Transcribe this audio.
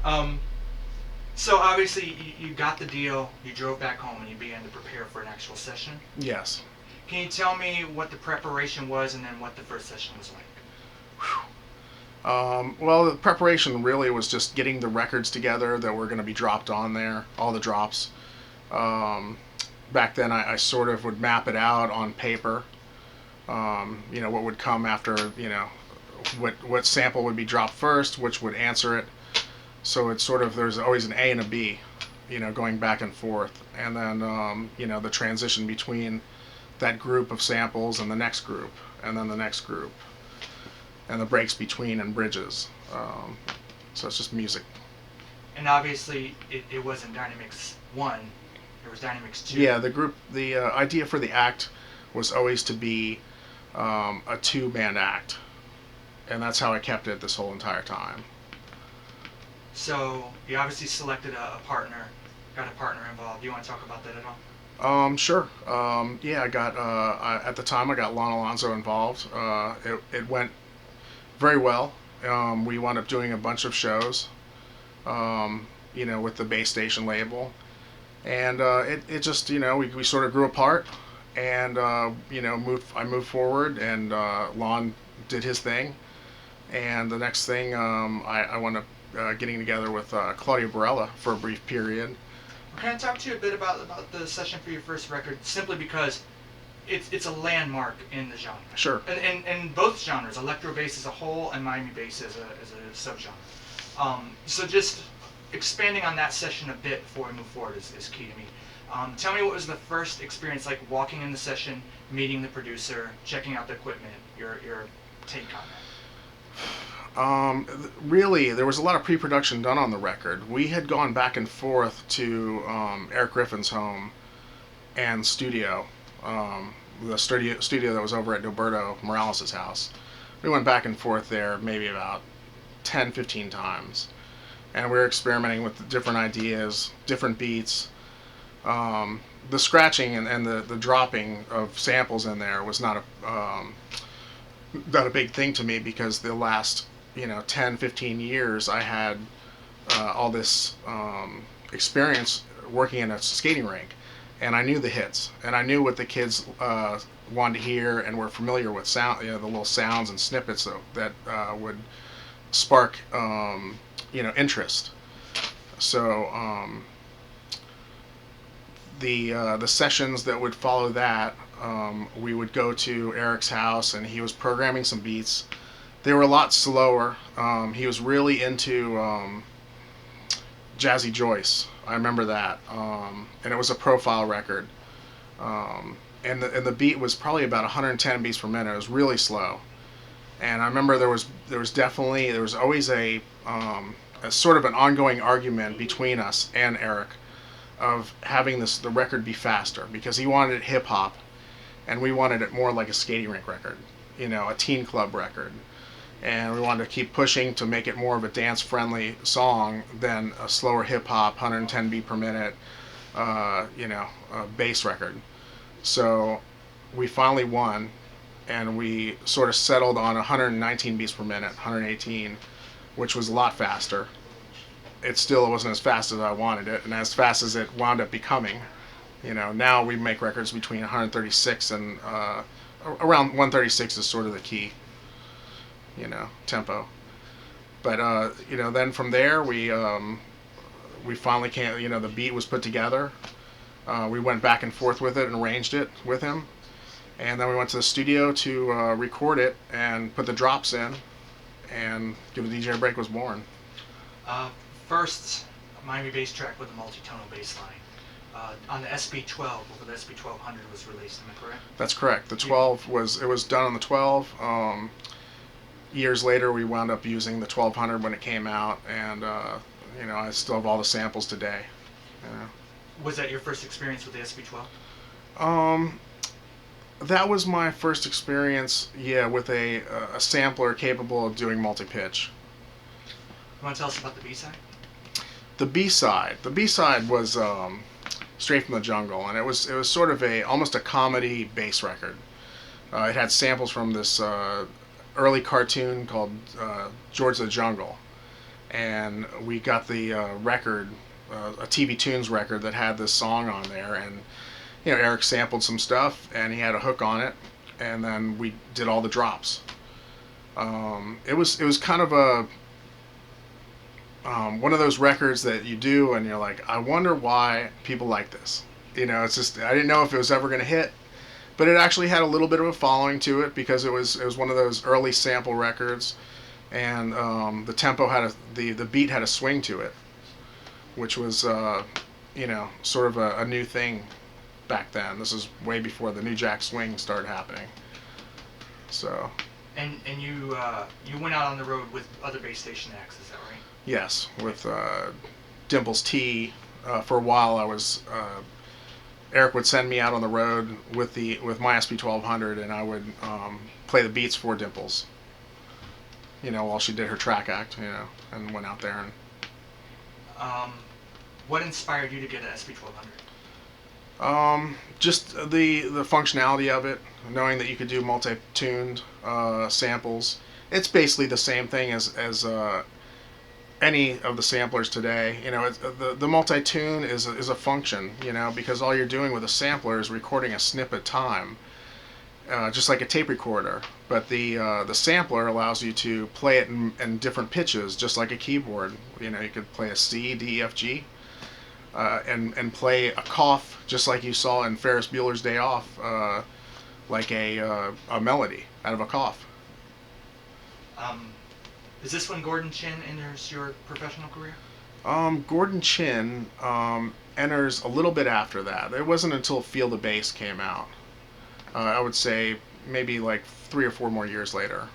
Um, so obviously you got the deal, you drove back home, and you began to prepare for an actual session. Yes. Can you tell me what the preparation was and then what the first session was like? Well, the preparation really was just getting the records together that were going to be dropped on there, all the drops. Um, Back then, I sort of would map it out on paper. What would come after, what sample would be dropped first, which would answer it. So it's sort of, there's always an A and a B, going back and forth. And then, the transition between that group of samples and the next group, and then the next group, and the breaks between and bridges. So it's just music. And obviously it wasn't Dynamix 1, it was Dynamix 2. Yeah, the idea for the act was always to be a two-band act, and that's how I kept it this whole entire time. So you obviously selected a partner, got a partner involved. Do you want to talk about that at all? Sure. Yeah, at the time I got Lon Alonso involved. It went very well. We wound up doing a bunch of shows, with the base station label, and it just we sort of grew apart, and I moved forward, and Lon did his thing, and the next thing I wound up getting together with Claudio Barella for a brief period. Can I talk to you a bit about the session for your first record, simply because it's a landmark in the genre. Sure. And both genres, electro bass as a whole and Miami bass as a subgenre. So just expanding on that session a bit before we move forward is key to me. Tell me what was the first experience like walking in the session, meeting the producer, checking out the equipment, your take on that. Really, there was a lot of pre-production done on the record. We had gone back and forth to Eric Griffin's home and studio, the studio that was over at Gilberto Morales' house. We went back and forth there maybe about 10, 15 times. And we were experimenting with different ideas, different beats. The scratching and the dropping of samples in there was not a big thing to me, because the last 10, 15 years I had all this experience working in a skating rink, and I knew the hits, and I knew what the kids wanted to hear and were familiar with sound, the little sounds and snippets that would spark interest. So the sessions that would follow that, we would go to Eric's house, and he was programming some beats. They were a lot slower. He was really into Jazzy Joyce. I remember that, and it was a profile record. And the beat was probably about 110 beats per minute. It was really slow. And I remember there was always a sort of an ongoing argument between us and Eric of having the record be faster, because he wanted it hip hop, and we wanted it more like a skating rink record, a teen club record. And we wanted to keep pushing to make it more of a dance-friendly song than a slower hip-hop, 110 beat per minute, bass record. So we finally won, and we sort of settled on 119 beats per minute, 118, which was a lot faster. It still wasn't as fast as I wanted it, and as fast as it wound up becoming. Now we make records between 136 and around 136 is sort of the key. Tempo. But then from there we finally came. The beat was put together. We went back and forth with it and arranged it with him, and then we went to the studio to record it and put the drops in, and Give the DJ a Break was born. First Miami bass track with a multi-tonal bass line. On the SP12, before the SP1200 was released, am I correct? That's correct. The 12 was done on the 12. Years later, we wound up using the 1200 when it came out, and I still have all the samples today. Was that your first experience with the SP12? That was my first experience, with a sampler capable of doing multi-pitch. You want to tell us about the B-side? The B-side was Straight from the Jungle, and it was sort of almost a comedy bass record. It had samples from this early cartoon called George the Jungle, and we got the record, a TV Tunes record that had this song on there, and Eric sampled some stuff, and he had a hook on it, and then we did all the drops. It was kind of a one of those records that you do, and you're like, I wonder why people like this. It's just I didn't know if it was ever going to hit, but it actually had a little bit of a following to it because it was one of those early sample records, and the tempo the beat had a swing to it, which was sort of a new thing back then. This is way before the New Jack Swing started happening. So. And you went out on the road with other bass station acts, is that right? Yes, with Dimples T. For a while, Eric would send me out on the road with my SP 1200, and I would play the beats for Dimples. While she did her track act, and went out there and. What inspired you to get an SP 1200? Just the functionality of it, knowing that you could do multi-tuned samples. It's basically the same thing as any of the samplers today. The multi-tune is a function, because all you're doing with a sampler is recording a snip at a time, just like a tape recorder. But the sampler allows you to play it in different pitches, just like a keyboard. You could play a C, D, E, F, G. And play a cough just like you saw in Ferris Bueller's Day Off, like a melody out of a cough. Is this when Gordon Chin enters your professional career? Gordon Chin enters a little bit after that. It wasn't until Feel the Bass came out. I would say maybe like 3 or 4 more years later.